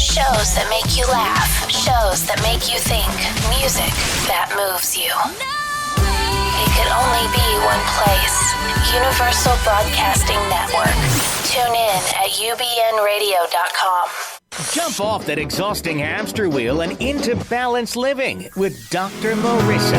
Shows that make you laugh. Shows that make you think. Music that moves you. It could only be one place. Universal Broadcasting Network. Tune in at ubnradio.com. Jump off that exhausting hamster wheel and into balanced living with Dr. Marissa.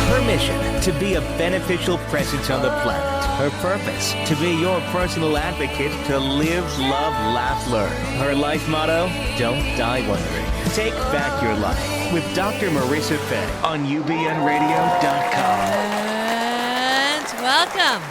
Her mission, to be a beneficial presence on the planet. Her purpose, to be your personal advocate to live, love, laugh, learn. Her life motto, don't die wondering. Take back your life with Dr. Marissa Fay on ubnradio.com. And welcome.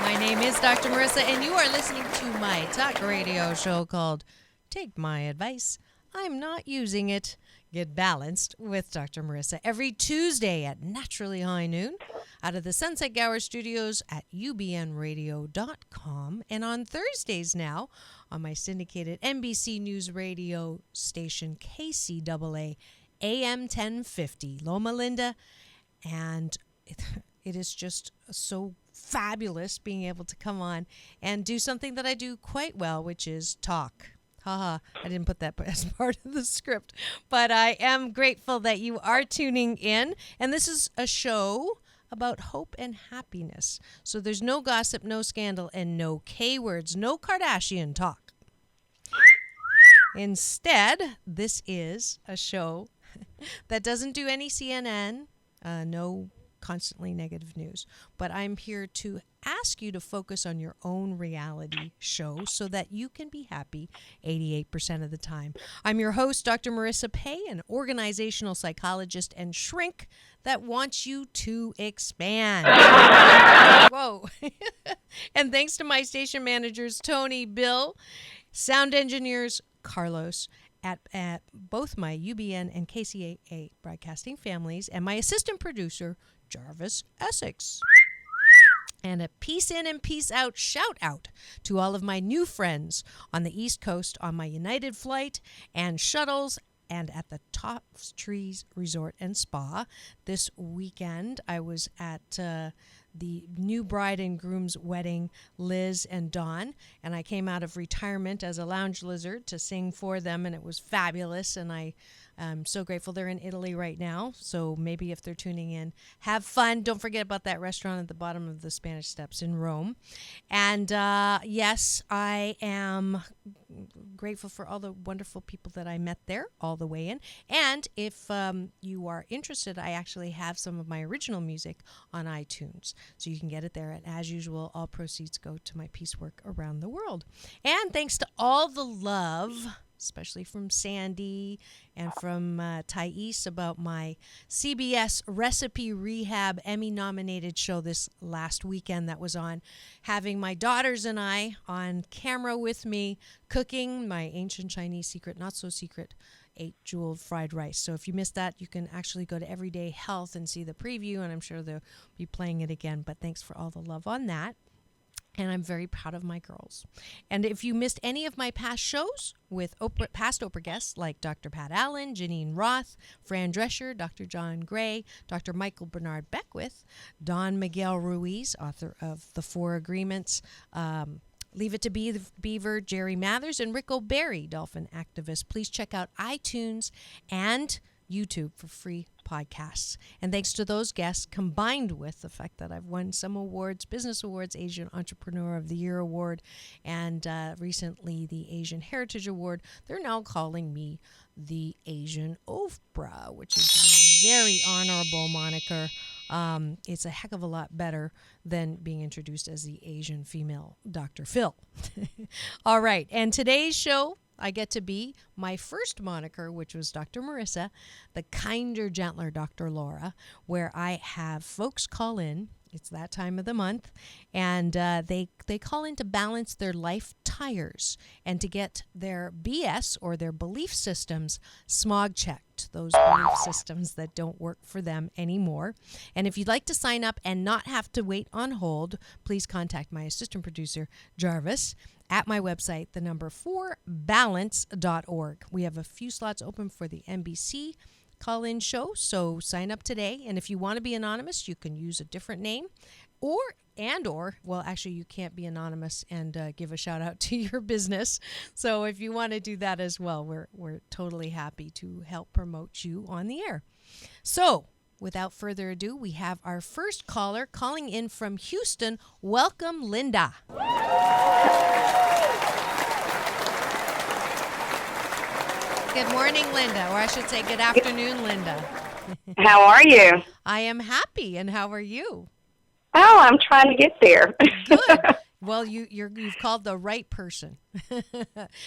My name is Dr. Marissa, and you are listening to my talk radio show called Take My Advice. I'm not using it. Get Balanced with Dr. Marissa every Tuesday at naturally high noon out of the Sunset Gower studios at ubnradio.com, and on Thursdays now on my syndicated NBC News radio station KCAA AM 1050 Loma Linda, and it is just so fabulous being able to come on and do something that I do quite well, which is talk. Haha, I didn't put that as part of the script, but I am grateful that you are tuning in. And this is a show about hope and happiness. So there's no gossip, no scandal, and no K words, no Kardashian talk. Instead, this is a show that doesn't do any CNN, no constantly negative news. But I'm here to ask you to focus on your own reality show so that you can be happy 88% of the time. I'm your host, Dr. Marissa Pay, an organizational psychologist and shrink that wants you to expand. Whoa. And thanks to my station managers, Tony, Bill, sound engineers, Carlos, at both my UBN and KCAA broadcasting families, and my assistant producer, Jarvis Essex. And a peace in and peace out shout out to all of my new friends on the East Coast on my United flight and shuttles and at the Top Trees Resort and Spa. This weekend, I was at the new bride and groom's wedding, Liz and Dawn, and I came out of retirement as a lounge lizard to sing for them, and it was fabulous, and I'm so grateful they're in Italy right now, so maybe if they're tuning in, have fun. Don't forget about that restaurant at the bottom of the Spanish Steps in Rome. And yes, I am grateful for all the wonderful people that I met there all the way in. And if you are interested, I actually have some of my original music on iTunes, so you can get it there. And as usual, all proceeds go to my peace work around the world. And thanks to all the love, especially from Sandy and from Thais, about my CBS Recipe Rehab Emmy-nominated show this last weekend that was on, having my daughters and I on camera with me cooking my ancient Chinese secret, not so secret, 8-jeweled fried rice. So if you missed that, you can actually go to Everyday Health and see the preview, and I'm sure they'll be playing it again. But thanks for all the love on that. And I'm very proud of my girls. And if you missed any of my past shows with past Oprah guests like Dr. Pat Allen, Janine Roth, Fran Drescher, Dr. John Gray, Dr. Michael Bernard Beckwith, Don Miguel Ruiz, author of The Four Agreements, Leave It to Beaver, Jerry Mathers, and Rick O'Berry, dolphin activist, please check out iTunes and YouTube for free podcasts. And thanks to those guests, combined with the fact that I've won some awards, business awards, Asian Entrepreneur of the Year Award, and recently the Asian Heritage Award, they're now calling me the Asian Oprah, which is a very honorable moniker. It's a heck of a lot better than being introduced as the Asian female Dr. Phil. All right, and today's show, I get to be my first moniker, which was Dr. Marissa, the kinder, gentler Dr. Laura, where I have folks call in. It's that time of the month, and they call in to balance their life tires and to get their BS or their belief systems smog checked, those belief systems that don't work for them anymore. And if you'd like to sign up and not have to wait on hold, please contact my assistant producer, Jarvis, at my website, the number 4balance.org. We have a few slots open for the NBC call-in show, so sign up today. And if you want to be anonymous, you can use a different name, or well, actually, you can't be anonymous and give a shout out to your business. So if you want to do that as well, we're totally happy to help promote you on the air. So without further ado, we have our first caller calling in from Houston. Welcome, Linda. Good morning, Linda, or I should say good afternoon, Linda. How are you? I am happy, and how are you? Oh, I'm trying to get there. Good. Well, you've called the right person.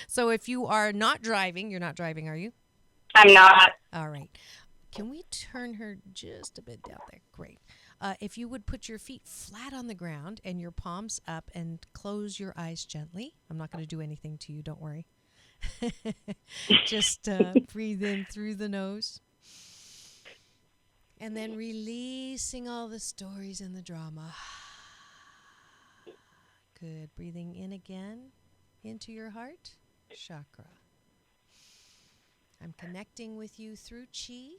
So if you are not driving, you're not driving, are you? I'm not. All right. Can we turn her just a bit down there? Great. If you would put your feet flat on the ground and your palms up and close your eyes gently. I'm not going to do anything to you, don't worry. Just breathe in through the nose. And then releasing all the stories and the drama. Good. Breathing in again into your heart chakra. I'm connecting with you through chi,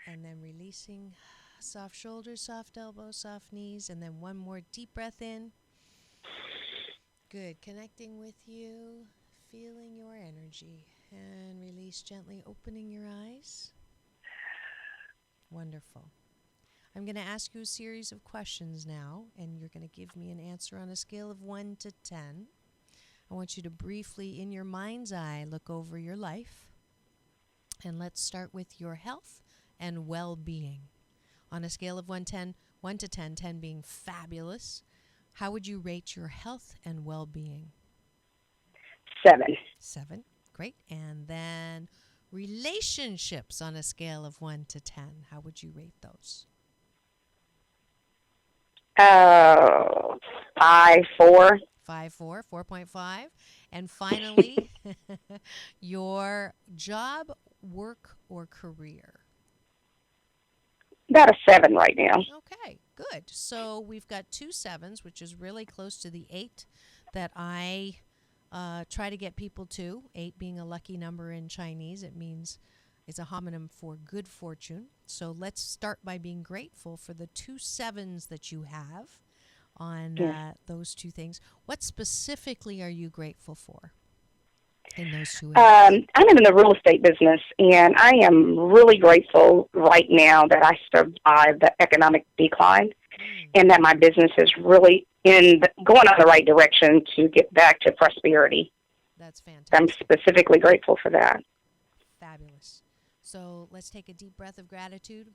and then releasing soft shoulders, soft elbows, soft knees, and then one more deep breath in. Good. Connecting with you, feeling your energy, and release gently, opening your eyes. Wonderful. I'm going to ask you a series of questions now, and you're going to give me an answer on a scale of 1 to 10. I want you to briefly, in your mind's eye, look over your life. And let's start with your health and well-being. On a scale of 1 to 10, 10 being fabulous, how would you rate your health and well-being? 7. 7. Great. And then relationships on a scale of 1 to 10. How would you rate those? 5, 4. 5, 4, 4.5. And finally, your job, work, or career? About a 7 right now. Okay, good. So we've got 2 7s, which is really close to the 8 that I try to get people to. 8 being a lucky number in Chinese. It means it's a homonym for good fortune. So let's start by being grateful for the 2 7s that you have on those 2 things. What specifically are you grateful for in those 2 areas? I'm in the real estate business, and I am really grateful right now that I survived the economic decline and that my business is really going on the right direction to get back to prosperity. That's fantastic. I'm specifically grateful for that. Fabulous. So let's take a deep breath of gratitude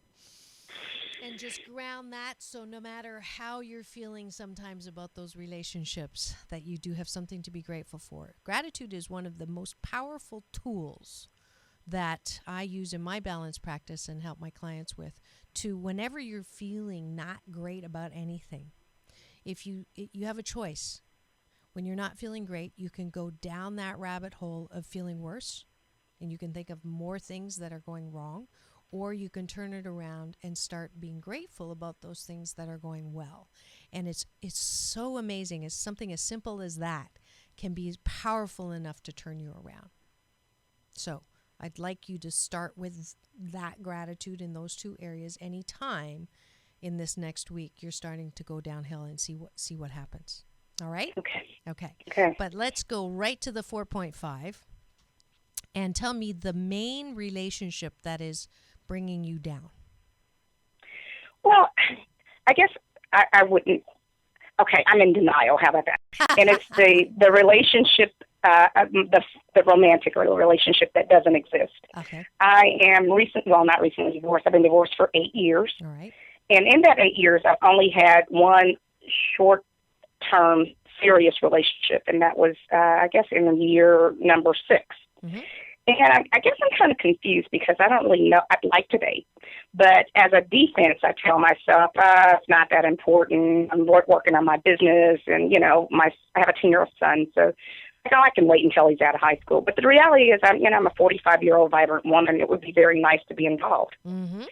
and just ground that, so no matter how you're feeling sometimes about those relationships, that you do have something to be grateful for. Gratitude is one of the most powerful tools that I use in my balance practice and help my clients with, to whenever you're feeling not great about anything. If you have a choice. When you're not feeling great, you can go down that rabbit hole of feeling worse, and you can think of more things that are going wrong, or you can turn it around and start being grateful about those things that are going well. And it's so amazing. It's something as simple as that can be powerful enough to turn you around. So I'd like you to start with that gratitude in those 2 areas anytime in this next week you're starting to go downhill, and see what happens. All right? Okay. But let's go right to the 4.5 and tell me the main relationship that is bringing you down. Well, I guess I wouldn't. Okay, I'm in denial. How about that? And it's the relationship, the romantic relationship that doesn't exist. Okay. I am not recently divorced. I've been divorced for 8 years. All right. And in that 8 years, I've only had one short-term serious relationship, and that was, I guess, in year number 6. Mm-hmm. And I guess I'm kind of confused because I don't really know. I'd like to date. But as a defense, I tell myself, it's not that important. I'm working on my business, and, I have a 10-year-old son, so I can wait until he's out of high school. But the reality is, I'm a 45-year-old vibrant woman. It would be very nice to be involved. Mm-hmm.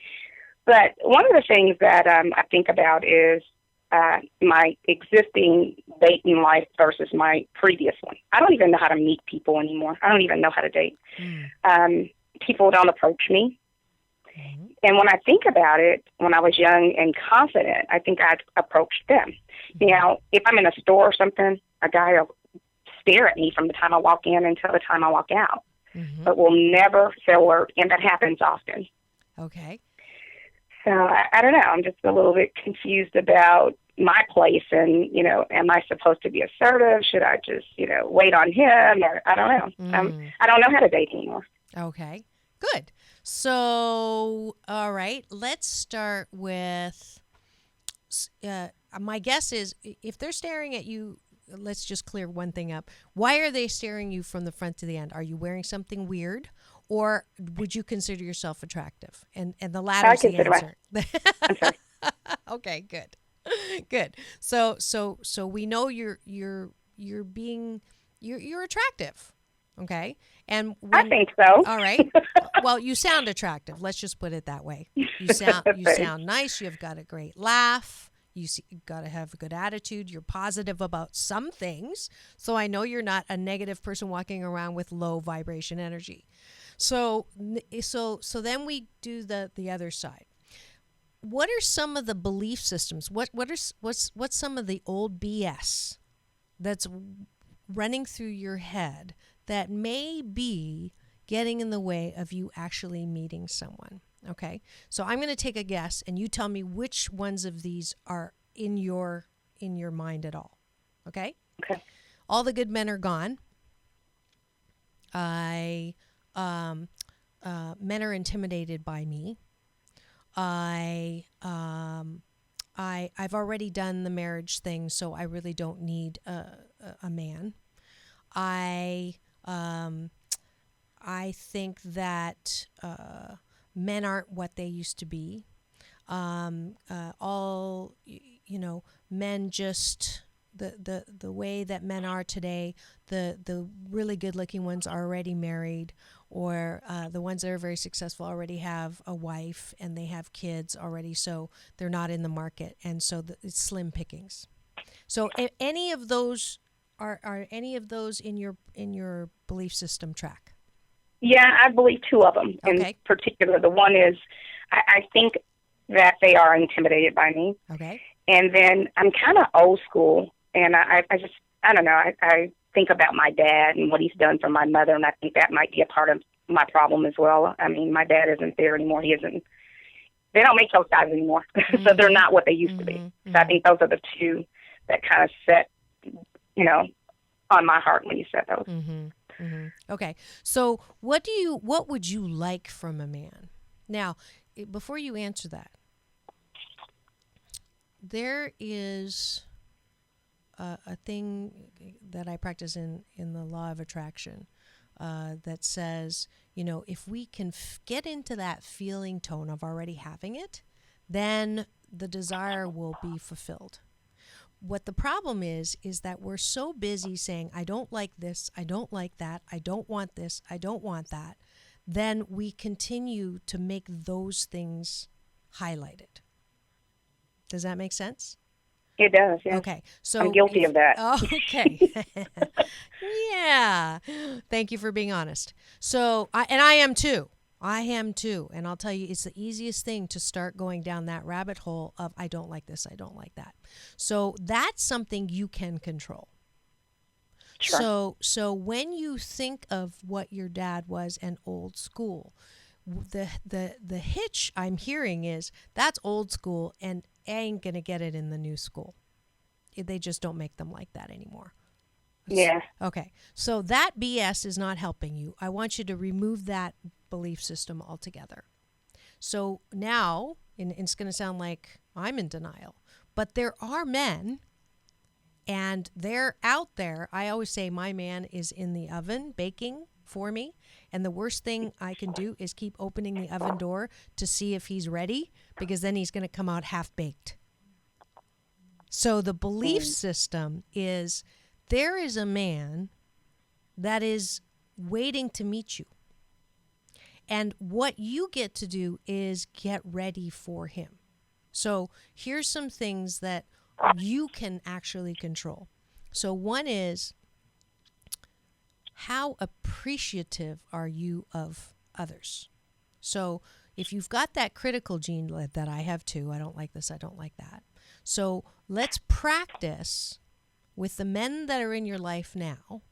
But one of the things that I think about is my existing dating life versus my previous one. I don't even know how to meet people anymore. I don't even know how to date. People don't approach me. And when I think about it, when I was young and confident, I think I'd approach them. You know, if I'm in a store or something, a guy will stare at me from the time I walk in until the time I walk out, but will never say a word, and that happens often. Okay. So I don't know. I'm just a little bit confused about my place, and, you know, am I supposed to be assertive? Should I just, you know, wait on him? Or I don't know. I don't know how to date anymore. Okay. Good. So, all right, let's start with, my guess is if they're staring at you, let's just clear one thing up. Why are they staring you from the front to the end? Are you wearing something weird, or would you consider yourself attractive? And the latter is the answer. I'm sorry. Okay, good. Good. So we know you're attractive. Okay. And I think so. All right. Well, you sound attractive. Let's just put it that way. You sound nice. You've got a great laugh. You've got to have a good attitude. You're positive about some things. So I know you're not a negative person walking around with low vibration energy. So then we do the other side. What are some of the belief systems? What's some of the old BS that's running through your head that may be getting in the way of you actually meeting someone? Okay, so I'm going to take a guess, and you tell me which ones of these are in your mind at all. Okay. Okay. All the good men are gone. Men are intimidated by me. I've already done the marriage thing, so I really don't need a man. I think that men aren't what they used to be. Men just the way that men are today. The really good looking ones are already married, or the ones that are very successful already have a wife and they have kids already, so they're not in the market, and so it's slim pickings. So any of those are any of those in your belief system track? Yeah, I believe two of them in particular. The one is I think that they are intimidated by me. Okay. And then I'm kind of old school, and I don't know. I think about my dad and what he's done for my mother, and I think that might be a part of my problem as well. I mean, my dad isn't there anymore. They don't make those guys anymore, so they're not what they used to be. So I think those are the two that kind of set, you know, on my heart when you said those. Okay. So what would you like from a man? Now, before you answer that, there is a thing that I practice in the law of attraction that says, you know, if we can get into that feeling tone of already having it, then the desire will be fulfilled. What the problem is that we're so busy saying, I don't like this, I don't like that, I don't want this, I don't want that, then we continue to make those things highlighted. Does that make sense? It does, yeah. Okay. So I'm guilty of that. Okay. Yeah. Thank you for being honest. So, I am too. And I'll tell you, it's the easiest thing to start going down that rabbit hole of, I don't like this, I don't like that. So that's something you can control. Sure. So when you think of what your dad was and old school, the hitch I'm hearing is that's old school, and I ain't gonna get it in the new school. They just don't make them like that anymore. Yeah. Okay. So that BS is not helping you. I want you to remove that belief system altogether. So now, and it's going to sound like I'm in denial, but there are men, and they're out there. I always say my man is in the oven baking for me, and the worst thing I can do is keep opening the oven door to see if he's ready, because then he's going to come out half-baked. So the belief system is, there is a man that is waiting to meet you. And what you get to do is get ready for him. So here's some things that you can actually control. So one is, how appreciative are you of others? So if you've got that critical gene that I have too, I don't like this, I don't like that. So let's practice with the men that are in your life now,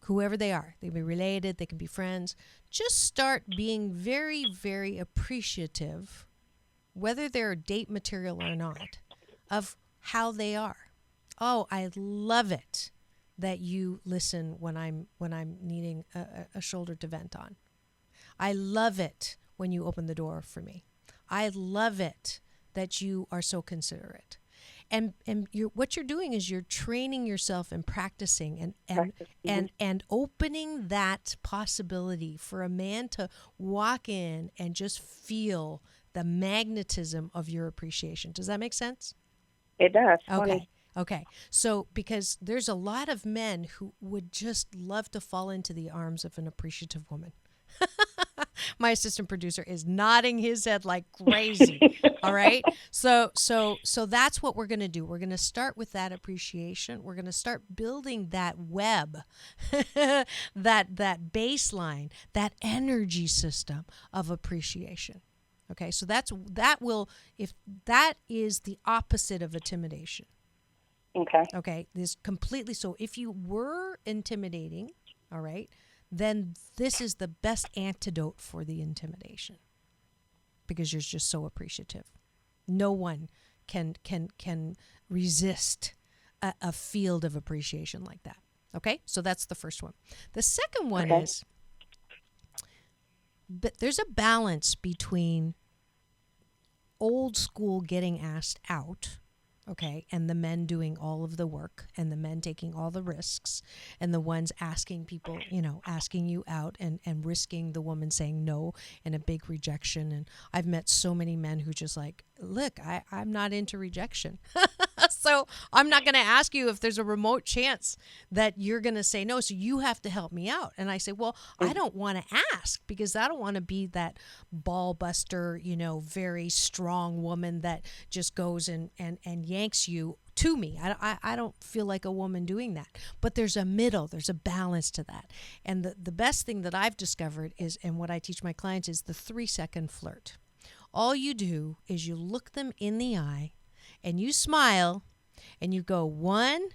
whoever they are. They can be related, they can be friends. Just start being very, very appreciative, whether they're date material or not, of how they are. Oh, I love it that you listen when I'm needing a shoulder to vent on. I love it when you open the door for me. I love it that you are so considerate. And what you're doing is you're training yourself and practicing and opening that possibility for a man to walk in and just feel the magnetism of your appreciation. Does that make sense? It does. Okay. So because there's a lot of men who would just love to fall into the arms of an appreciative woman. My assistant producer is nodding his head like crazy. All right. So that's what we're going to do. We're going to start with that appreciation. We're going to start building that web, that baseline, that energy system of appreciation. Okay. So if that is the opposite of intimidation. Okay. This completely. So if you were intimidating, all right, then this is the best antidote for the intimidation, because you're just so appreciative. No one can resist a field of appreciation like that. Okay, so that's the first one. The second one is, but there's a balance between old school getting asked out, okay, and the men doing all of the work and the men taking all the risks, and the ones asking people, asking you out and risking the woman saying no and a big rejection. And I've met so many men who just like, look, I'm not into rejection. So I'm not going to ask you if there's a remote chance that you're going to say no. So you have to help me out. And I say, well, I don't want to ask, because I don't want to be that ball buster, very strong woman that just goes and yanks you to me. I don't feel like a woman doing that. But there's a middle, there's a balance to that. And the best thing that I've discovered is, and what I teach my clients, is the 3-second flirt. All you do is you look them in the eye and you smile and you go 1,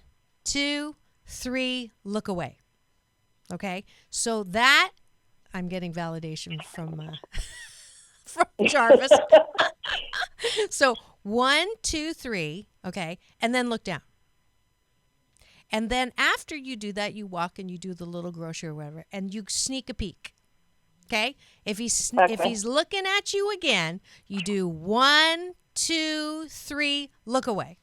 2, 3, look away. Okay? So that, I'm getting validation from Jarvis. So 1, 2, 3, okay, and then look down. And then after you do that, you walk and you do the little grocery or whatever, and you sneak a peek. Okay? If he's looking at you again, you do 1, 2, 3, look away.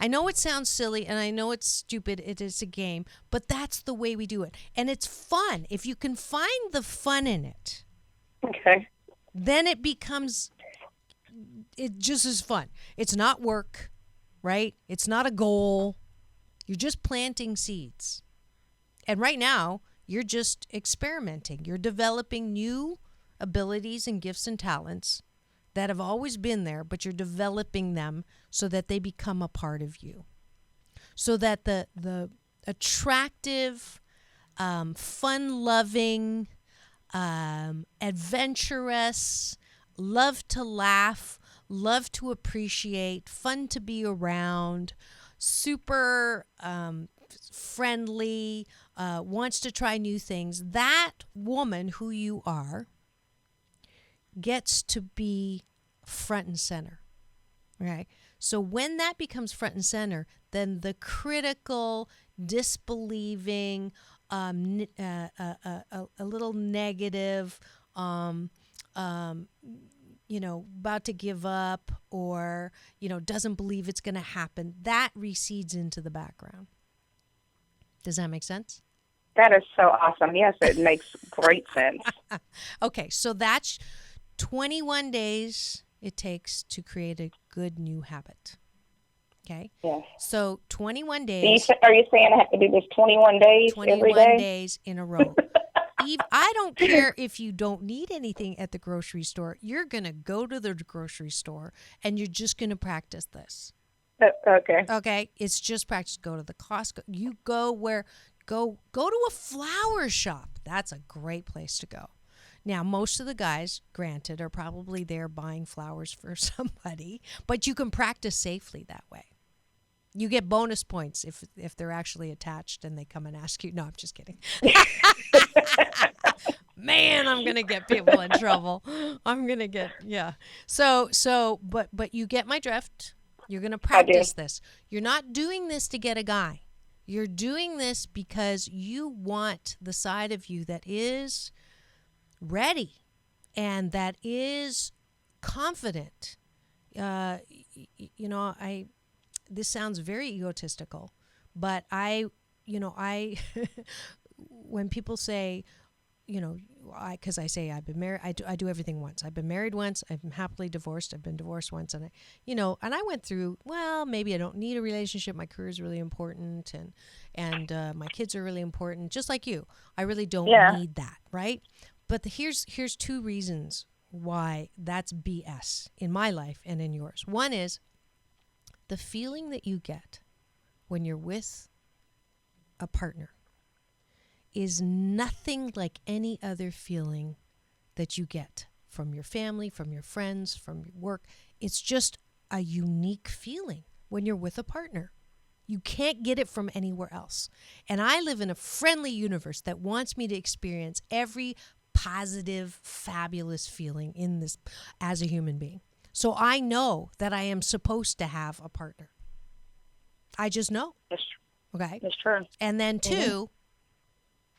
I know it sounds silly and I know it's stupid. It is a game, but that's the way we do it. And it's fun. If you can find the fun in it, okay, then it just is fun. It's not work, right? It's not a goal. You're just planting seeds. And right now, you're just experimenting. You're developing new abilities and gifts and talents that have always been there, but you're developing them so that they become a part of you. So that the attractive, fun-loving, adventurous, love to laugh, love to appreciate, fun to be around, super friendly, wants to try new things, that woman who you are gets to be front and center. Okay? So when that becomes front and center, then the critical, disbelieving, a little negative, about to give up, or, doesn't believe it's going to happen, that recedes into the background. Does that make sense? That is so awesome. Yes, it makes great sense. Okay, so that's 21 days it takes to create a good new habit. Okay? Yes. So 21 days. Are you saying I have to do this 21 days every day? 21 days in a row. Eve, I don't care if you don't need anything at the grocery store. You're going to go to the grocery store and you're just going to practice this. Okay. Okay? It's just practice. Go to the Costco. You go to a flower shop. That's a great place to go. Now, most of the guys, granted, are probably there buying flowers for somebody, but you can practice safely that way. You get bonus points if they're actually attached and they come and ask you. No, I'm just kidding. Man, I'm gonna get people in trouble. I'm gonna get but you get my drift. You're gonna practice this. You're not doing this to get a guy. You're doing this because you want the side of you that is ready and that is confident. This sounds very egotistical, but when people say, because I say I've been married, I do everything once. I've been married once. I'm happily divorced. I've been divorced once, and I went through. Well, maybe I don't need a relationship. My career is really important, and my kids are really important. Just like you, I really don't need that, right? But here's two reasons why that's BS in my life and in yours. One is the feeling that you get when you're with a partner is nothing like any other feeling that you get from your family, from your friends, from your work. It's just a unique feeling when you're with a partner. You can't get it from anywhere else. And I live in a friendly universe that wants me to experience every positive, fabulous feeling in this as a human being. So I know that I am supposed to have a partner. I just know. Okay? That's true. And then two,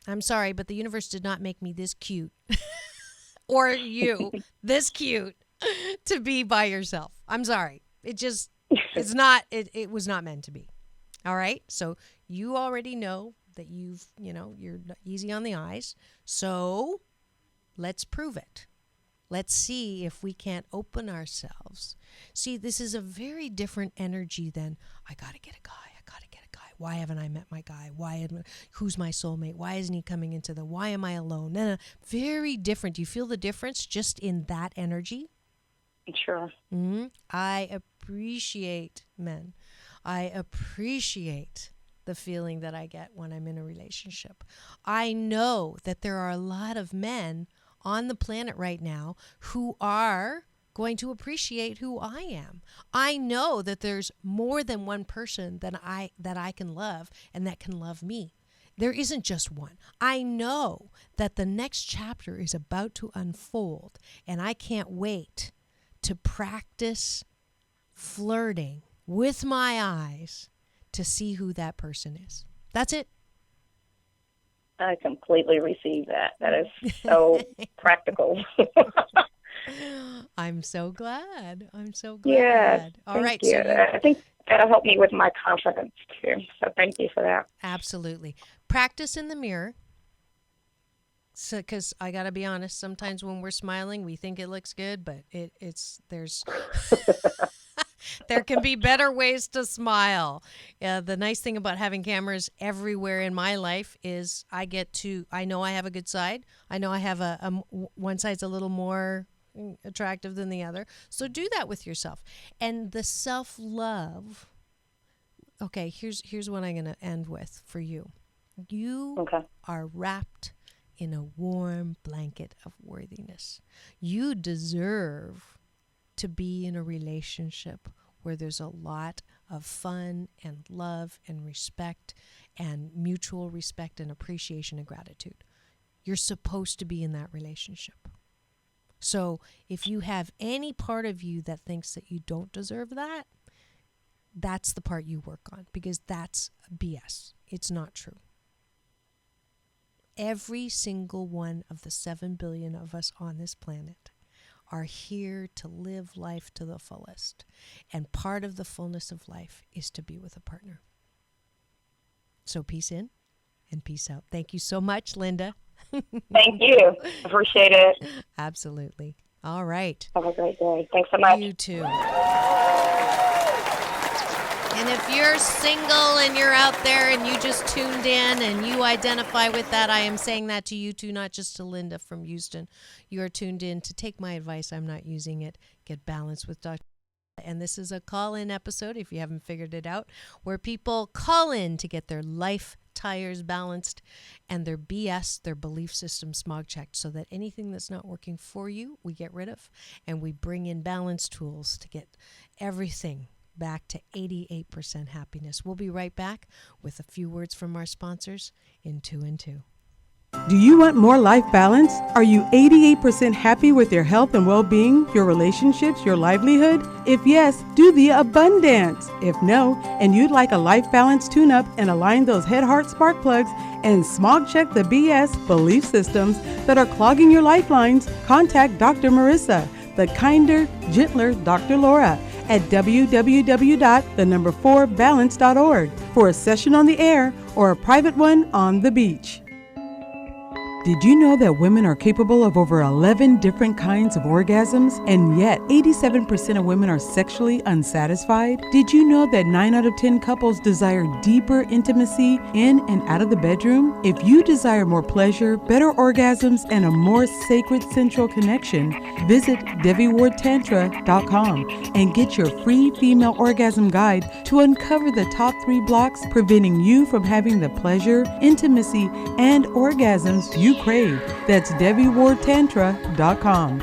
I'm sorry, but the universe did not make me this cute or you this cute to be by yourself. I'm sorry. It was not meant to be. All right? So you already know that you're easy on the eyes. So let's prove it. Let's see if we can't open ourselves. See, this is a very different energy than I got to get a guy. Why haven't I met my guy? Who's my soulmate? Why isn't he coming into why am I alone? No, very different. Do you feel the difference just in that energy? Sure. Mm-hmm. I appreciate men. I appreciate the feeling that I get when I'm in a relationship. I know that there are a lot of men on the planet right now who are going to appreciate who I am. I know that there's more than one person that I can love and that can love me. There isn't just one. I know that the next chapter is about to unfold, and I can't wait to practice flirting with my eyes to see who that person is. That's it. I completely receive that. That is so practical. I'm so glad. Yes, All right. You. So I think that'll help me with my confidence too. So thank you for that. Absolutely. Practice in the mirror. So, because I got to be honest, sometimes when we're smiling, we think it looks good, but there's there can be better ways to smile. The nice thing about having cameras everywhere in my life is I know I have a good side. I know I have one side's a little more attractive than the other. So do that with yourself. And the self-love. Okay, here's what I'm going to end with for you. You are wrapped in a warm blanket of worthiness. You deserve to be in a relationship where there's a lot of fun and love and respect and mutual respect and appreciation and gratitude. You're supposed to be in that relationship. So if you have any part of you that thinks that you don't deserve that, that's the part you work on, because that's BS. It's not true. Every single one of the 7 billion of us on this planet are here to live life to the fullest. And part of the fullness of life is to be with a partner. So peace in and peace out. Thank you so much, Linda. Thank you. Appreciate it. Absolutely. All right. Have a great day. Thanks so much. You too. And if you're single and you're out there and you just tuned in and you identify with that, I am saying that to you too, not just to Linda from Houston. You are tuned in to take my advice. I'm not using it. Get balanced with Dr. And this is a call-in episode, if you haven't figured it out, where people call in to get their life tires balanced, and their BS, their belief system smog checked, so that anything that's not working for you, we get rid of, and we bring in balance tools to get everything back to 88% happiness. We'll be right back with a few words from our sponsors in 2 and 2. Do you want more life balance? Are you 88% happy with your health and well-being, your relationships, your livelihood? If yes, do the abundance. If no, and you'd like a life balance tune-up and align those head, heart, spark plugs and smog check the BS belief systems that are clogging your lifelines, contact Dr. Marissa, the kinder, gentler Dr. Laura, at www.4balance.org for a session on the air or a private one on the beach. Did you know that women are capable of over 11 different kinds of orgasms, and yet 87% of women are sexually unsatisfied? Did you know that 9 out of 10 couples desire deeper intimacy in and out of the bedroom? If you desire more pleasure, better orgasms, and a more sacred sensual connection, visit DeviWardTantra.com and get your free female orgasm guide to uncover the top 3 blocks preventing you from having the pleasure, intimacy, and orgasms you crave. That's DeviWardTantra.com.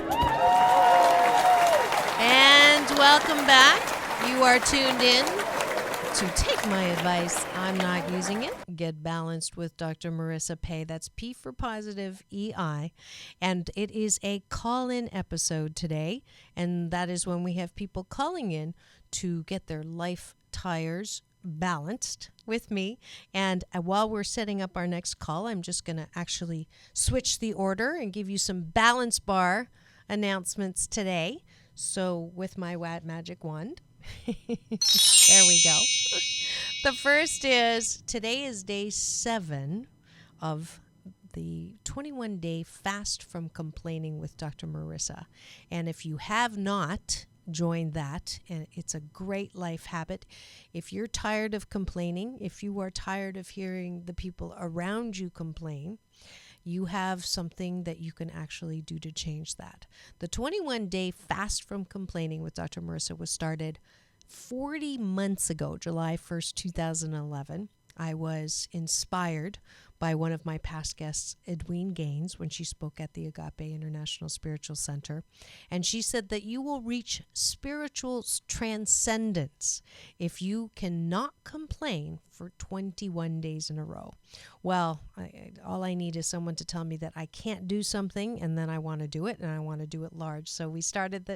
And welcome back. You are tuned in to Take My Advice. I'm not using it. Get balanced with Dr. Marissa Pay. That's P for positive, EI. And it is a call-in episode today. And that is when we have people calling in to get their life tires balanced with me. And while we're setting up our next call, I'm just going to actually switch the order and give you some balance bar announcements today. So with my magic wand, there we go. The first is, today is day 7 of the 21-day fast from complaining with Dr. Marissa. And if you have not join that, and it's a great life habit. If you're tired of complaining, if you are tired of hearing the people around you complain, you have something that you can actually do to change that. The 21-day fast from complaining with Dr. Marissa was started 40 months ago, July 1st, 2011. I was inspired by one of my past guests, Edwene Gaines, when she spoke at the Agape International Spiritual Center. And she said that you will reach spiritual transcendence if you cannot complain for 21 days in a row. Well, all I need is someone to tell me that I can't do something, and then I want to do it, and I want to do it large. So we started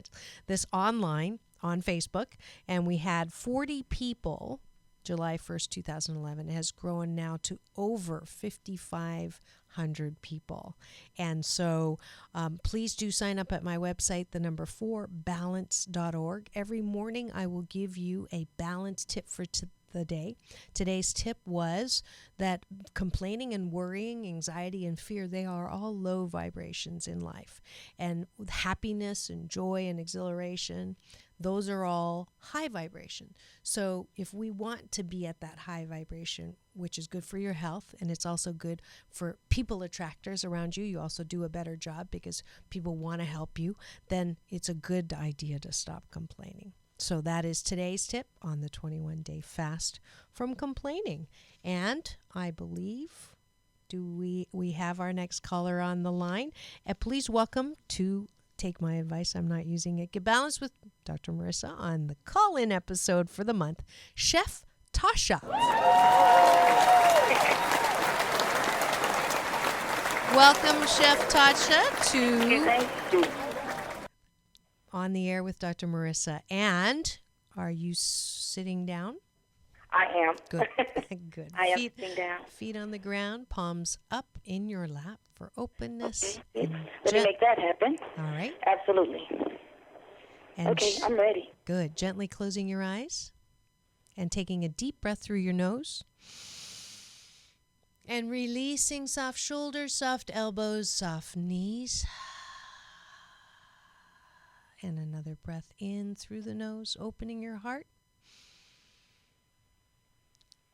this online on Facebook, and we had 40 people July 1st, 2011. It has grown now to over 5,500 people. And so please do sign up at my website, the number 4balance.org. Every morning I will give you a balance tip for the day. Today's tip was that complaining and worrying, anxiety and fear, they are all low vibrations in life. And happiness and joy and exhilaration, those are all high vibration. So if we want to be at that high vibration, which is good for your health, and it's also good for people attractors around you, you also do a better job because people want to help you, then it's a good idea to stop complaining. So that is today's tip on the 21-day fast from complaining. And I believe, we have our next caller on the line. And please welcome to Take My Advice, I'm not using it. Get balanced with Dr. Marissa on the call-in episode for the month, Chef Tasha. Welcome, Chef Tasha, to On the Air with Dr. Marissa. And are you sitting down? I am. Good. Good. I am sitting down. Feet on the ground, palms up in your lap for openness. Okay. Let me make that happen. All right. Absolutely. And okay, I'm ready. Good. Gently closing your eyes and taking a deep breath through your nose. And releasing soft shoulders, soft elbows, soft knees. And another breath in through the nose, opening your heart.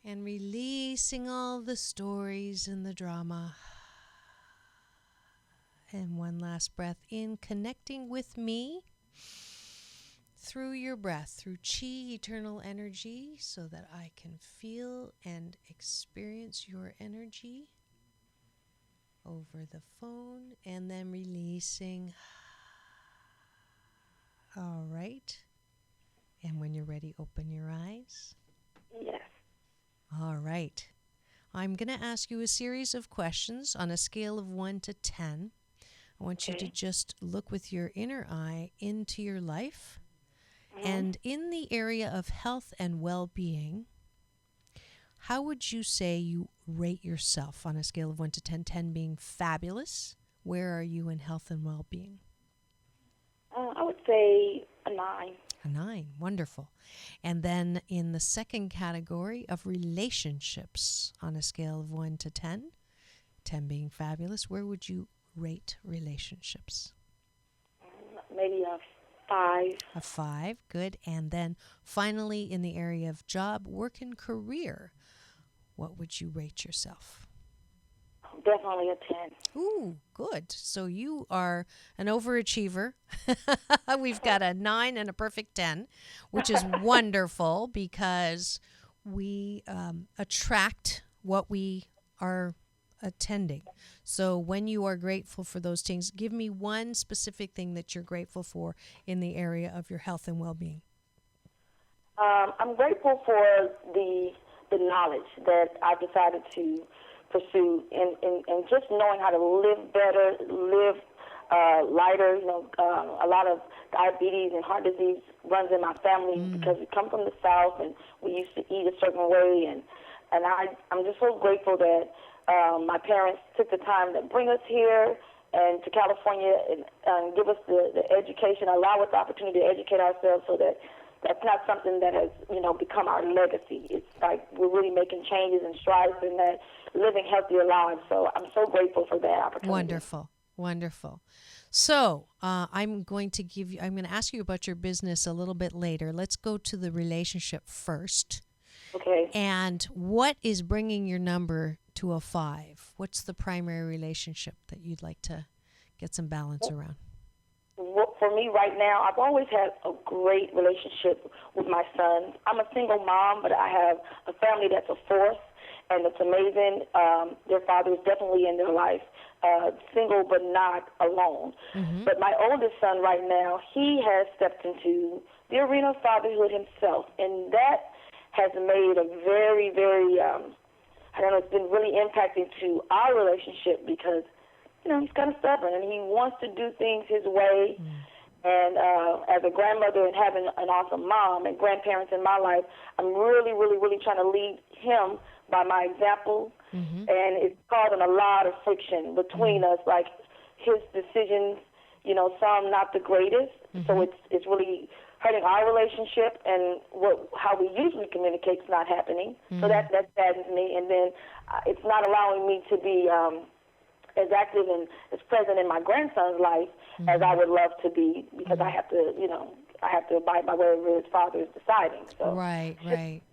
And releasing all the stories and the drama. And one last breath in, connecting with me through your breath, through chi, eternal energy, so that I can feel and experience your energy over the phone, and then releasing. All right. And when you're ready, open your eyes. Yes. All right. I'm going to ask you a series of questions on a scale of 1 to 10. I want you to just look with your inner eye into your life. And in the area of health and well-being, how would you say you rate yourself on a scale of 1 to 10, 10 being fabulous? Where are you in health and well-being? I would say a 9. A 9, wonderful. And then in the second category of relationships, on a scale of 1 to 10, 10 being fabulous, where would you rate relationships? Maybe a 5. A 5, good. And then finally in the area of job, work, and career, what would you rate yourself? Definitely a 10. Ooh, good. So you are an overachiever. We've got a 9 and a perfect 10, which is wonderful because we attract what we are attending. So when you are grateful for those things, give me one specific thing that you're grateful for in the area of your health and well-being. I'm grateful for the knowledge that I've decided to pursue, and just knowing how to live better, live lighter. A lot of diabetes and heart disease runs in my family because we come from the South and we used to eat a certain way, and I'm just so grateful that my parents took the time to bring us here and to California and give us the education, allow us the opportunity to educate ourselves, so that that's not something that has, become our legacy. It's like we're really making changes and strides in that, living healthier lives. So I'm so grateful for that opportunity. Wonderful, wonderful. So I'm going to ask you about your business a little bit later. Let's go to the relationship first. Okay. And what is bringing your number to a 5? What's the primary relationship that you'd like to get some balance around? For me right now, I've always had a great relationship with my sons. I'm a single mom, but I have a family that's a force, and it's amazing. Their father is definitely in their life, single but not alone. Mm-hmm. But my oldest son right now, he has stepped into the arena of fatherhood himself, and that has made a very, very, it's been really impacting to our relationship because, he's kind of stubborn and he wants to do things his way. Mm. And as a grandmother and having an awesome mom and grandparents in my life, I'm really, really, really trying to lead him by my example. Mm-hmm. And it's causing a lot of friction between us, like his decisions, some not the greatest. Mm-hmm. So it's really hurting our relationship, and how we usually communicate is not happening. Mm-hmm. So that saddens me. And then it's not allowing me to be as active and as present in my grandson's life as I would love to be, because I have to abide by whatever his father is deciding. So right.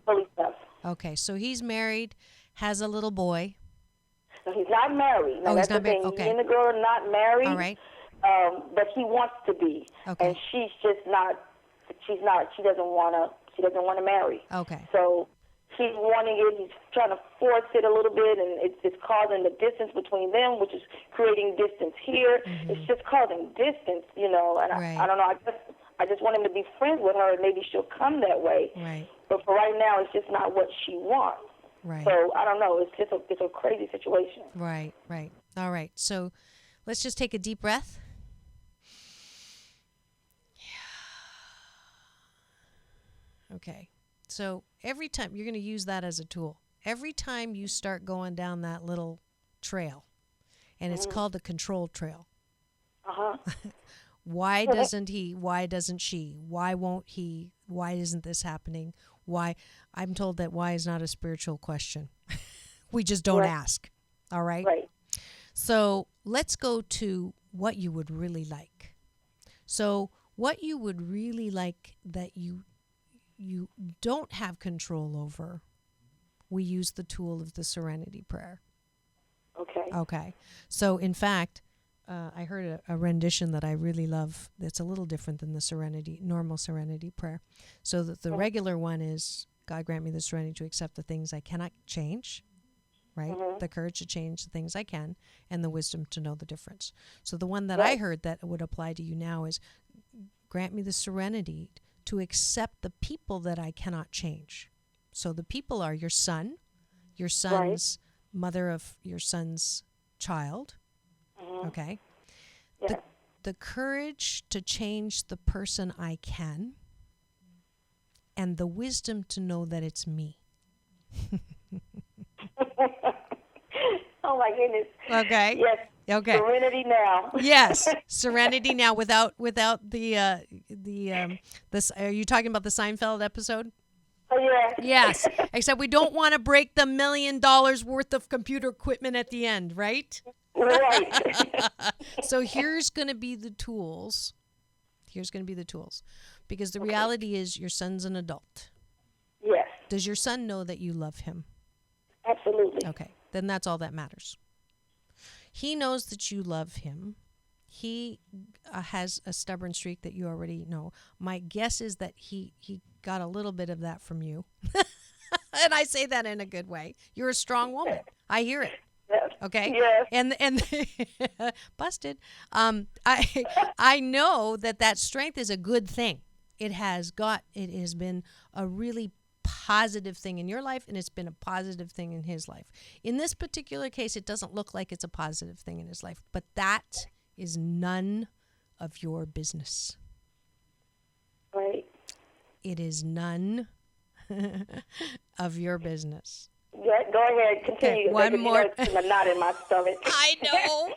Silly stuff. Okay, so he's married, has a little boy. No, he's not married. No, he's that's not the thing. married. Okay. He and the girl are not married. All right. But he wants to be. Okay. And she's just not. She's not. She doesn't want to marry. Okay. So he's wanting it. He's trying to force it a little bit, and it's causing the distance between them, which is creating distance here. Mm-hmm. It's just causing distance, And right. I don't know. I just want him to be friends with her, and maybe she'll come that way. Right. But for right now, it's just not what she wants. Right. So I don't know. It's a crazy situation. Right. All right. So let's just take a deep breath. Okay. So every time you're going to use that as a tool, every time you start going down that little trail, and it's called a control trail. Uh-huh. Why doesn't he? Why doesn't she? Why won't he? Why isn't this happening? Why? I'm told that why is not a spiritual question. We just don't ask. All right? Right. So let's go to what you would really like. So what you would really like that you don't have control over, we use the tool of the Serenity Prayer. Okay. Okay. So in fact, I heard a rendition that I really love that's a little different than the normal serenity prayer. So that the regular one is, God grant me the serenity to accept the things I cannot change, right? The courage to change the things I can, and the wisdom to know the difference. So the one that I heard that would apply to you now is, grant me the serenity to accept the people that I cannot change. So the people are your son's mother of your son's child, okay? Yes. The courage to change the person I can, and the wisdom to know that it's me. Oh my goodness. Okay. Yes. Okay. Serenity now. Yes, serenity now without the this. Are you talking about the Seinfeld episode? Oh yeah. Yes, except we don't want to break the $1 million worth of computer equipment at the end, right? Right. So here's going to be the tools. Because the reality is your son's an adult. Yes. Does your son know that you love him? Absolutely. Okay, then that's all that matters. He knows that you love him. He has a stubborn streak that you already know. My guess is that he got a little bit of that from you. And I say that in a good way. You're a strong woman. I hear it. Yes. Okay. Yes. And busted. I know that strength is a good thing. It has been a really positive thing in your life, and it's been a positive thing in his life. In this particular case, it doesn't look like it's a positive thing in his life, but that is none of your business. Right. It is none of your business. Yeah, go ahead. Continue. Okay, one more. There's a knot in my stomach. I know.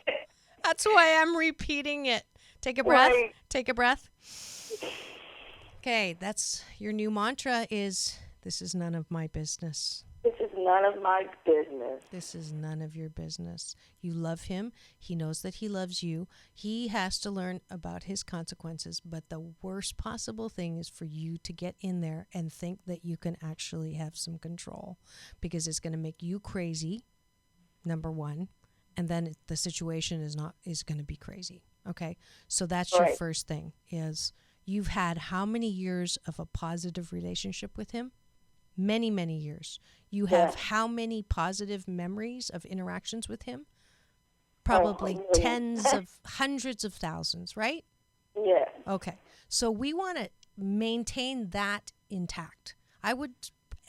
That's why I'm repeating it. Take a breath. Right. Take a breath. Okay, that's your new mantra is, this is none of my business. This is none of my business. This is none of your business. You love him. He knows that he loves you. He has to learn about his consequences. But the worst possible thing is for you to get in there and think that you can actually have some control, because it's going to make you crazy, number one. And then the situation is going to be crazy. Okay. So that's your first thing is, you've had how many years of a positive relationship with him? Many, many years. You have how many positive memories of interactions with him? Probably hundreds of thousands, right? Yes. Okay. So we want to maintain that intact. I would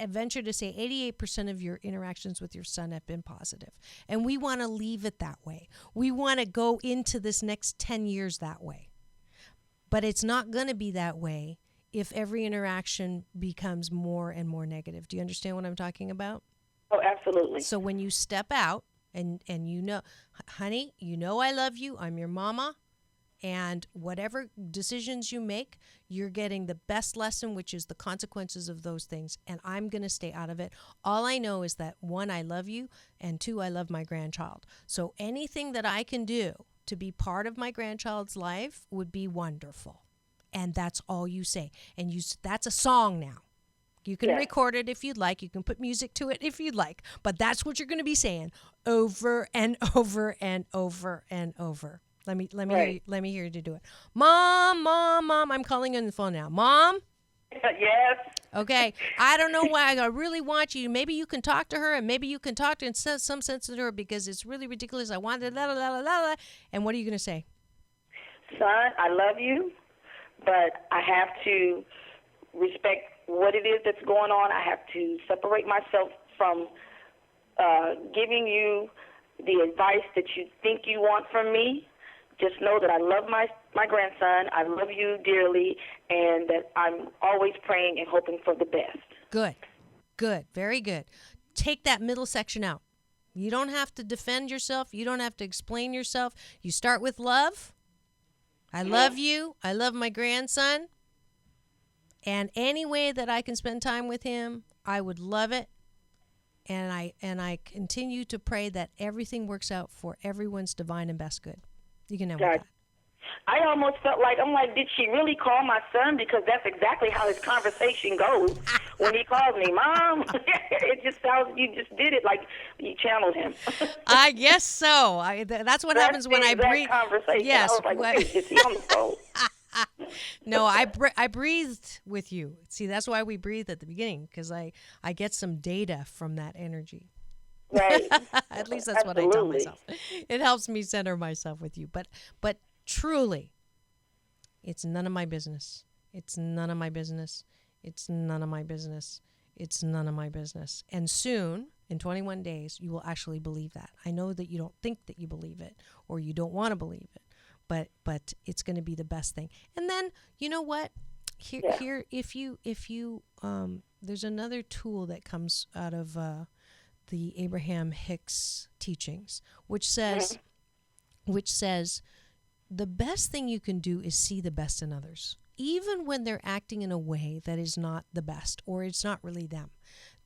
venture to say 88% of your interactions with your son have been positive. And we want to leave it that way. We want to go into this next 10 years that way. But it's not going to be that way if every interaction becomes more and more negative. Do you understand what I'm talking about? Oh, absolutely. So when you step out and you know, honey, you know I love you. I'm your mama. And whatever decisions you make, you're getting the best lesson, which is the consequences of those things. And I'm going to stay out of it. All I know is that, one, I love you, and two, I love my grandchild. So anything that I can do to be part of my grandchild's life would be wonderful. And that's all you say. And that's a song now. You can record it if you'd like. You can put music to it if you'd like. But that's what you're going to be saying over and over and over and over. Let me hear you do it. Mom, Mom, Mom. I'm calling on the phone now. Mom? Yes. Okay. I don't know why. I really want you. Maybe you can talk to her, and maybe you can talk to her in some sense to her, because it's really ridiculous. I want it, la, la, la, la, la. And what are you going to say? Son, I love you, but I have to respect what it is that's going on. I have to separate myself from giving you the advice that you think you want from me. Just know that I love my grandson. I love you dearly, and that I'm always praying and hoping for the best. Good. Good. Very good. Take that middle section out. You don't have to defend yourself. You don't have to explain yourself. You start with love. I love you. I love my grandson. And any way that I can spend time with him, I would love it. And I continue to pray that everything works out for everyone's divine and best good. You can have that. I almost felt like, I'm like, did she really call my son? Because that's exactly how his conversation goes when he calls me, Mom. It just sounds, you just did it like you channeled him. I guess so. That's what happens when I breathe. Conversation. Yes. I was like, wait, is he on the phone? No, I breathed with you. See, that's why we breathe at the beginning, because I get some data from that energy. Right. At least that's what I tell myself. It helps me center myself with you. But truly, it's none of my business. It's none of my business. It's none of my business. It's none of my business. And soon, in 21 days, you will actually believe that. I know that you don't think that you believe it, or you don't want to believe it, but it's going to be the best thing. And then, you know what? Here, if you there's another tool that comes out of the Abraham Hicks teachings, which says the best thing you can do is see the best in others, even when they're acting in a way that is not the best, or it's not really them.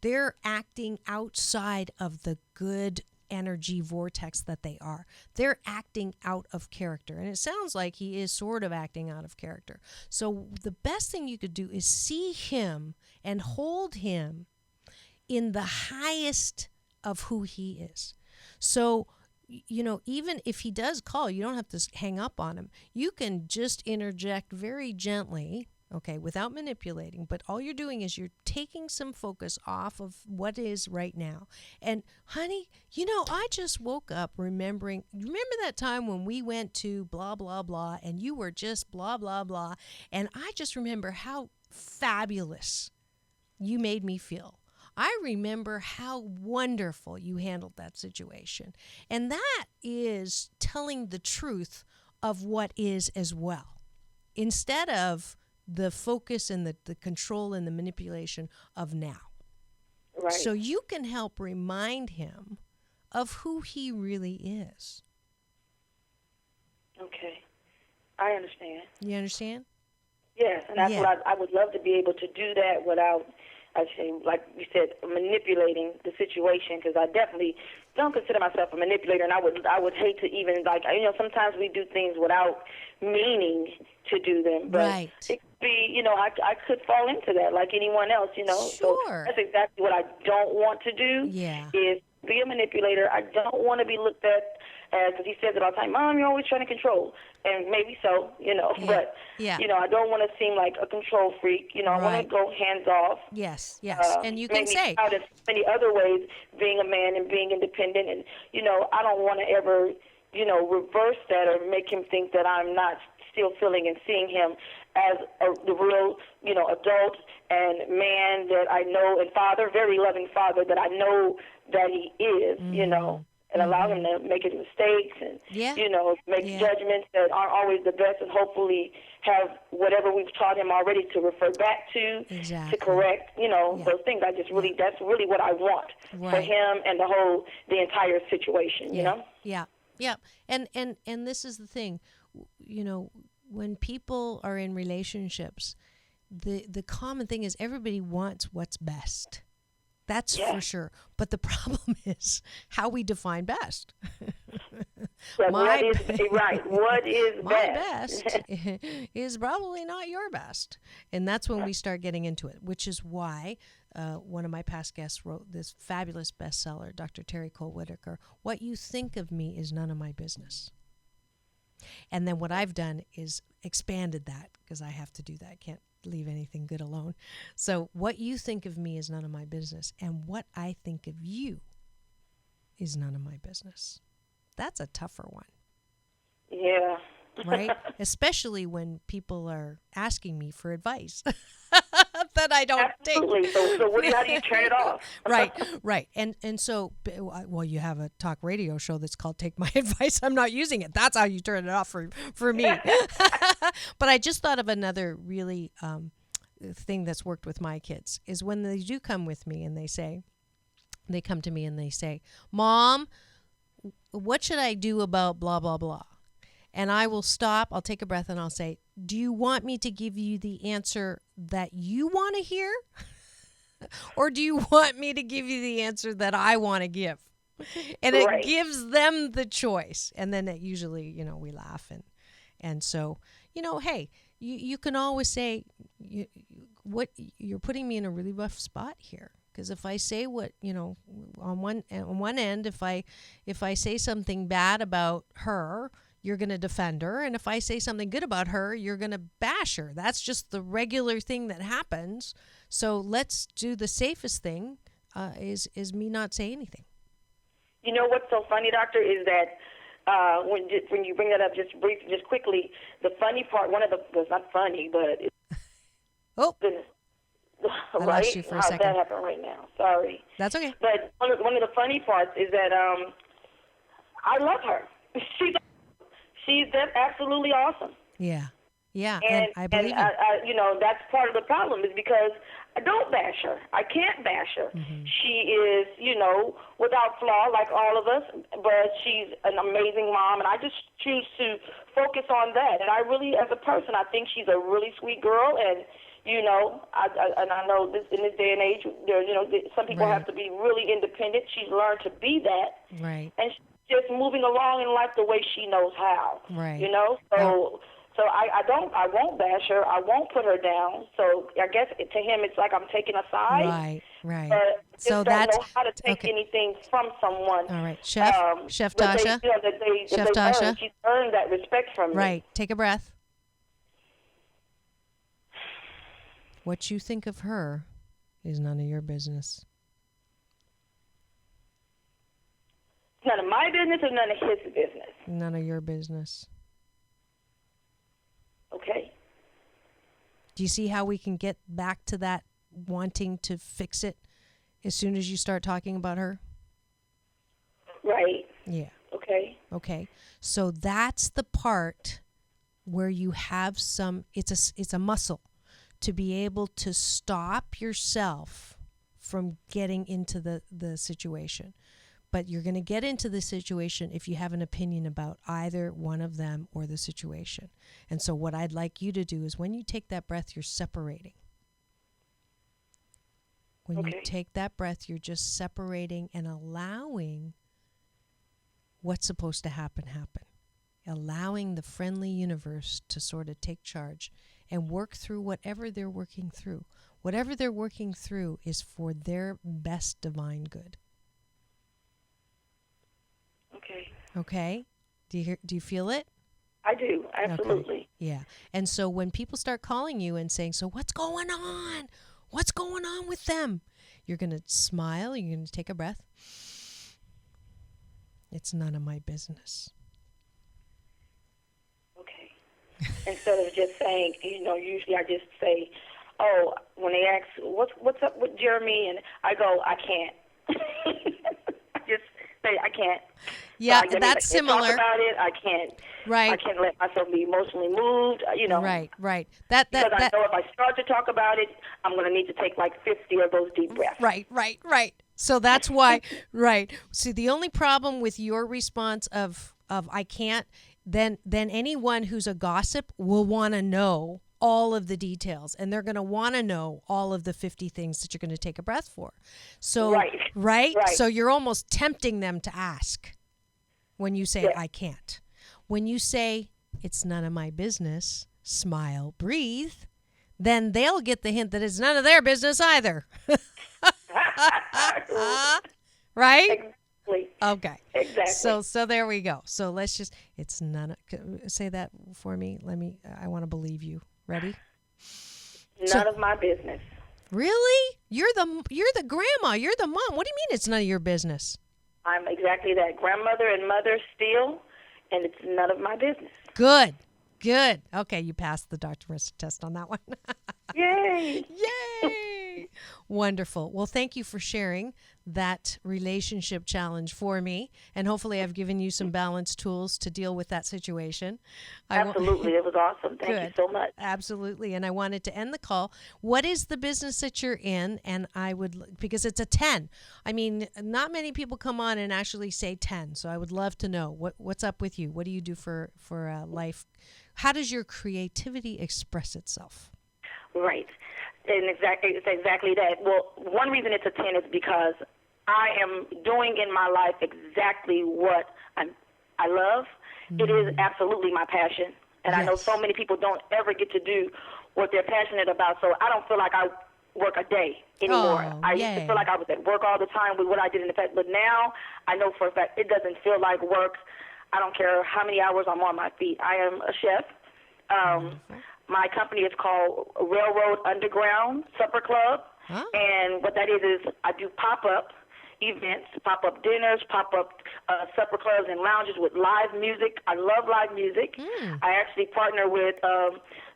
They're acting outside of the good energy vortex that they are. They're acting out of character. And it sounds like he is sort of acting out of character. So the best thing you could do is see him and hold him in the highest of who he is. So, you know, even if he does call, you don't have to hang up on him. You can just interject very gently, okay, without manipulating. But all you're doing is you're taking some focus off of what is right now. And, honey, you know, I just woke up remember that time when we went to blah, blah, blah, and you were just blah, blah, blah. And I just remember how fabulous you made me feel. I remember how wonderful you handled that situation. And that is telling the truth of what is as well, instead of the focus and the control and the manipulation of now. Right. So you can help remind him of who he really is. Okay. I understand. You understand? Yes, and that's what I would love to be able to do that without, I think, like you said, manipulating the situation, because I definitely don't consider myself a manipulator, and I would hate to even, like, you know, sometimes we do things without meaning to do them, but right. It could be, you know, I could fall into that like anyone else, you know. Sure. So that's exactly what I don't want to do. Yeah. Is be a manipulator. I don't want to be looked at as, because he says it all the time, Mom, you're always trying to control. And maybe so, you know, but, you know, I don't want to seem like a control freak. You know, I want to go hands off. Yes. And you can say. Out in many other ways, being a man and being independent. And, you know, I don't want to ever, you know, reverse that or make him think that I'm not still feeling and seeing him as the real, you know, adult and man that I know, and father, very loving father that I know that he is, you know, and allow him to make his mistakes and, you know, make judgments that aren't always the best, and hopefully have whatever we've taught him already to refer back to correct, you know, those things. I just really, that's really what I want for him and the entire situation, you know? Yeah. And this is the thing, you know, when people are in relationships, the common thing is everybody wants what's best. That's for sure. But the problem is how we define best. What is my best is probably not your best. And that's when we start getting into it, which is why one of my past guests wrote this fabulous bestseller, Dr. Terry Cole Whitaker, What You Think of Me Is None of My Business. And then what I've done is expanded that, because I have to do that. I can't leave anything good alone. So what you think of me is none of my business, and what I think of you is none of my business. That's a tougher one. Yeah. Right? Especially when people are asking me for advice that I don't take. So how do you turn it off? Right. And so, well, you have a talk radio show that's called Take My Advice. I'm not using it. That's how you turn it off for me. But I just thought of another really thing that's worked with my kids is when they do come with me and they come to me and they say, Mom, what should I do about blah, blah, blah? And I will stop, I'll take a breath, and I'll say, do you want me to give you the answer that you want to hear? Or do you want me to give you the answer that I want to give? And it gives them the choice. And then it usually, you know, we laugh And so, hey, you can always say, what you're putting me in a really rough spot here. Because if I say what, on one end, if I say something bad about her, you're going to defend her. And if I say something good about her, you're going to bash her. That's just the regular thing that happens. So let's do the safest thing, is me not say anything. You know what's so funny, Doctor, is that when you bring that up just quickly, the funny part, well, it's not funny, but goodness. I lost you for a second. How'd that happen right now? Sorry. That's okay. But one of the funny parts is that I love her. She's absolutely awesome. Yeah. Yeah, and I believe I, that's part of the problem is because I don't bash her. I can't bash her. Mm-hmm. She is, without flaw like all of us, but she's an amazing mom, and I just choose to focus on that. And I really, as a person, I think she's a really sweet girl, and I know this in this day and age, some people have to be really independent. She's learned to be that, right? And she's just moving along in life the way she knows how, right? So I won't bash her. I won't put her down. So I guess to him, it's like I'm taking a side. Right. But so don't know how to take anything from someone. All right, Chef Tasha. Chef Tasha. She's earned that respect from me. Right. Take a breath. What you think of her is none of your business. It's none of my business or none of his business. None of your business. Okay. Do you see how we can get back to that wanting to fix it as soon as you start talking about her? Right. Yeah. Okay. So that's the part where you have it's a muscle to be able to stop yourself from getting into the situation. But you're going to get into the situation if you have an opinion about either one of them or the situation. And so what I'd like you to do is when you take that breath, you're separating. When you take that breath, you're just separating and allowing what's supposed to happen. Allowing the friendly universe to sort of take charge and work through whatever they're working through. Whatever they're working through is for their best divine good. Okay? Do you feel it? I do, absolutely. Okay. Yeah. And so when people start calling you and saying, so what's going on? What's going on with them? You're going to smile. You're going to take a breath. It's none of my business. Okay. Instead of just saying, usually I just say, oh, when they ask, what's up with Jeremy? And I go, I can't. I just say, I can't. Yeah, that's similar. Talk about it, I can't. Right. I can't let myself be emotionally moved. Right. Because I know if I start to talk about it, I'm going to need to take like 50 of those deep breaths. Right. So that's why. Right. See, the only problem with your response of I can't, then anyone who's a gossip will want to know all of the details, and they're going to want to know all of the 50 things that you're going to take a breath for. So right. So you're almost tempting them to ask when you say I can't. When you say it's none of my business, smile, breathe, then they'll get the hint that it's none of their business either. Right? Exactly. Okay. Exactly. So there we go. So let's just, it's none of, say that for me. I want to believe you. Ready? None of my business. Really? You're the grandma. You're the mom. What do you mean it's none of your business? I'm exactly that. Grandmother and mother still, and it's none of my business. Good. Okay, you passed the Dr. Marissa test on that one. Yay. Wonderful. Well, thank you for sharing that relationship challenge for me. And hopefully I've given you some balanced tools to deal with that situation. Absolutely. It was awesome. Thank you so much. Absolutely. And I wanted to end the call. What is the business that you're in? And because it's a 10. I mean, not many people come on and actually say 10. So I would love to know what's up with you. What do you do for life? How does your creativity express itself? Right. And it's exactly that. Well, one reason it's a 10 is because I am doing in my life exactly what I love. Mm-hmm. It is absolutely my passion. And I know so many people don't ever get to do what they're passionate about, so I don't feel like I work a day anymore. I used to feel like I was at work all the time with what I did in the past, but now I know for a fact it doesn't feel like work. I don't care how many hours I'm on my feet. I am a chef. My company is called Railroad Underground Supper Club, and what that is I do pop-up events, pop-up dinners, pop-up supper clubs and lounges with live music. I love live music. I actually partner with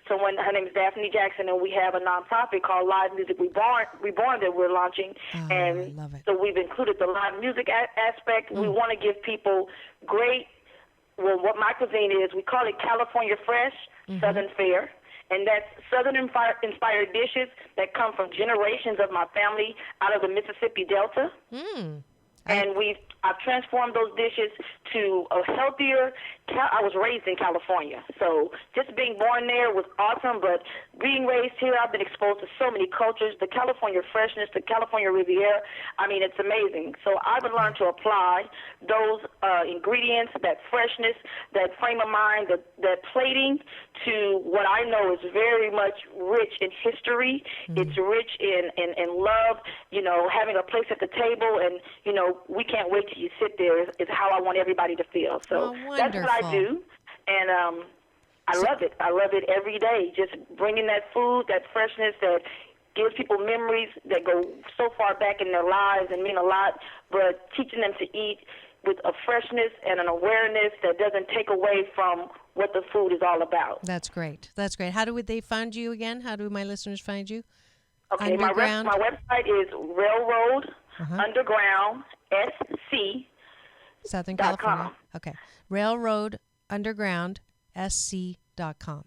someone, her name is Daphne Jackson, and we have a nonprofit called Live Music Reborn that we're launching. And I love it. so we've included the live music aspect. We want to give people great, what my cuisine is, we call it California Fresh Southern Fare. And that's Southern-inspired dishes that come from generations of my family out of the Mississippi Delta. And I've transformed those dishes to a healthier. I was raised in California, so just being born there was awesome. But being raised here, I've been exposed to so many cultures. The California freshness, the California Riviera. I mean, it's amazing. So I've learned to apply those ingredients, that freshness, that frame of mind, that plating to what I know is very much rich in history. It's rich in love. You know, having a place at the table, and you know, we can't wait till you sit there is how I want everybody to feel. So that's what I do, and I love it. I love it every day, just bringing that food, that freshness that gives people memories that go so far back in their lives and mean a lot, but teaching them to eat with a freshness and an awareness that doesn't take away from what the food is all about. That's great. That's great. How do they find you again? How do my listeners find you? Okay, my website is Railroad Underground SC. Southern California. Okay. Railroad Underground SC.com.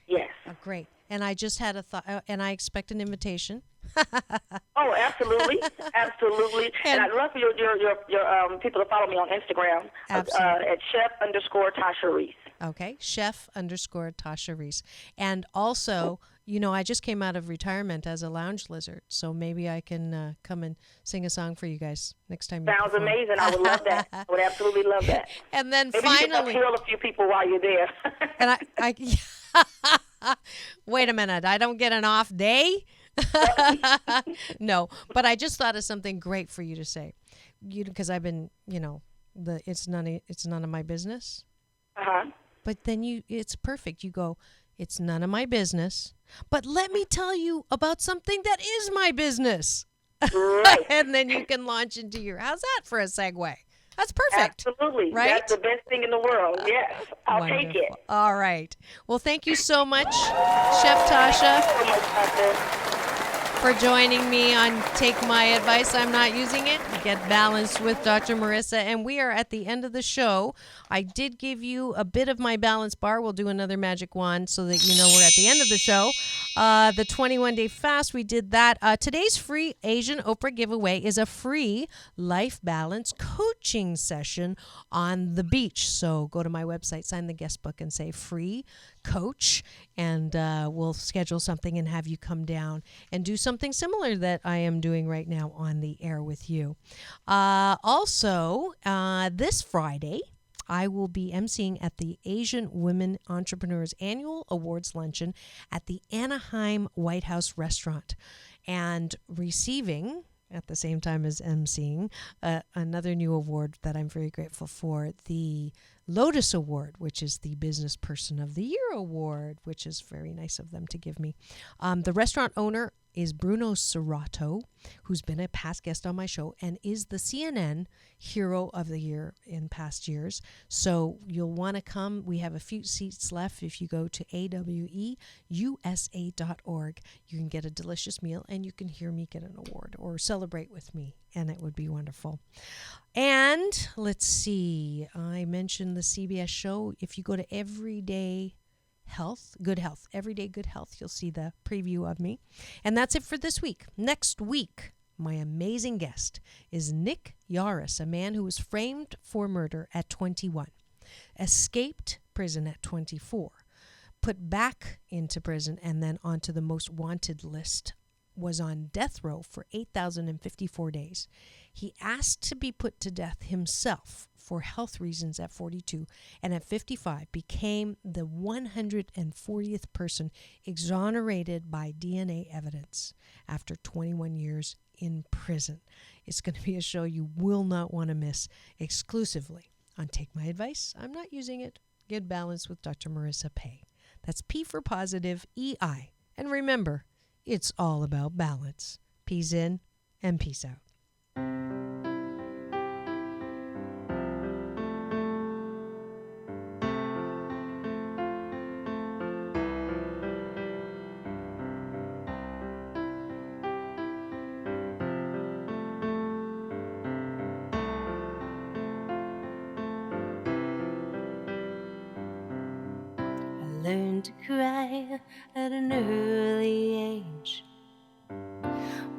Yes. Oh, great. And I just had a thought, and I expect an invitation. Oh, absolutely, absolutely. And I'd love for your people to follow me on Instagram at chef_Tasha Reese. Okay, chef_Tasha Reese. And also, you know, I just came out of retirement as a lounge lizard, so maybe I can come and sing a song for you guys next time. Sounds amazing. I would love that. I would absolutely love that. And then maybe finally, you can heal a few people while you're there. And I wait a minute. I don't get an off day. No, but I just thought of something great for you to say, because I've been, you know, it's none of my business. But then it's perfect. You go, it's none of my business, but let me tell you about something that is my business. Right. And then you can launch into how's that for a segue? That's perfect. Absolutely. Right? That's the best thing in the world. Yes. I'll take it. All right. Well, thank you so much, Chef Tasha, for joining me on Take My Advice. I'm Not Using It. Get Balanced with Dr. Marissa. And we are at the end of the show. I did give you a bit of my balance bar. We'll do another magic wand so that you know we're at the end of the show. The 21-day fast, we did that. Today's free Asian Oprah giveaway is a free life balance coaching session on the beach. So go to my website, sign the guest book, and say free coach, and we'll schedule something and have you come down and do something similar that I am doing right now on the air with you. Also, this Friday, I will be emceeing at the Asian Women Entrepreneurs Annual Awards Luncheon at the Anaheim White House Restaurant, and receiving, at the same time as emceeing, another new award that I'm very grateful for, the Lotus Award, which is the Business Person of the Year Award, which is very nice of them to give me. The restaurant owner is Bruno Serrato, who's been a past guest on my show and is the CNN Hero of the Year in past years. So you'll want to come. We have a few seats left. If you go to aweusa.org, you can get a delicious meal and you can hear me get an award or celebrate with me, and it would be wonderful. And let's see, I mentioned the CBS show. If you go to Everyday Good Health, you'll see the preview of me. And that's it for this week. Next week, my amazing guest is Nick Yaris, a man who was framed for murder at 21, escaped prison at 24, put back into prison and then onto the most wanted list, was on death row for 8,054 days. He asked to be put to death himself for health reasons at 42, and at 55 became the 140th person exonerated by DNA evidence after 21 years in prison. It's going to be a show you will not want to miss, exclusively on Take My Advice. I'm not using it. Get Balance with Dr. Marissa Pay. That's P for positive, EI. And remember, it's all about balance. Peace in and peace out. Learned to cry at an early age.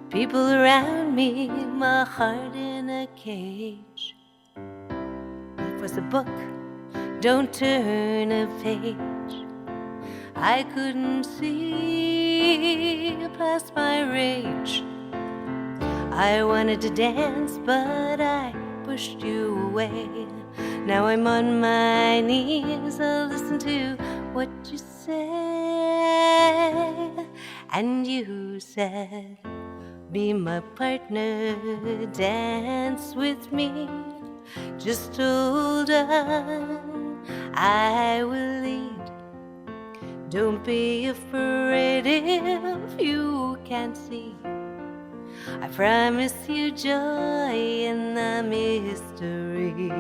People around me, my heart in a cage. It was a book, don't turn a page. I couldn't see past my rage. I wanted to dance, but I pushed you away. Now I'm on my knees, I'll listen to what you say. And you said, be my partner, dance with me. Just hold on, I will lead. Don't be afraid if you can't see. I promise you joy in the mystery.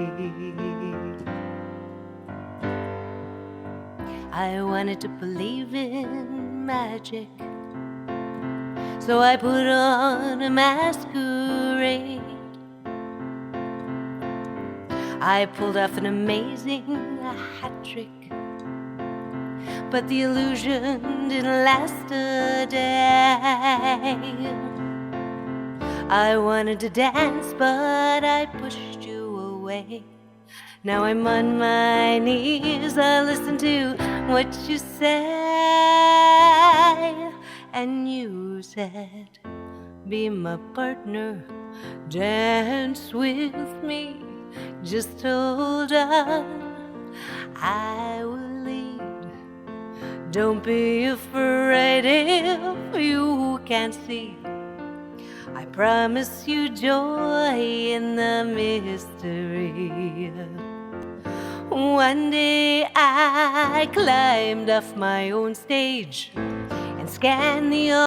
I wanted to believe in magic, so I put on a masquerade. I pulled off an amazing hat trick, but the illusion didn't last a day. I wanted to dance, but I pushed you away. Now I'm on my knees, I listen to what you say. And you said, be my partner, dance with me. Just hold on, I will lead. Don't be afraid if you can't see. I promise you joy in the mystery. One day I climbed off my own stage and scanned the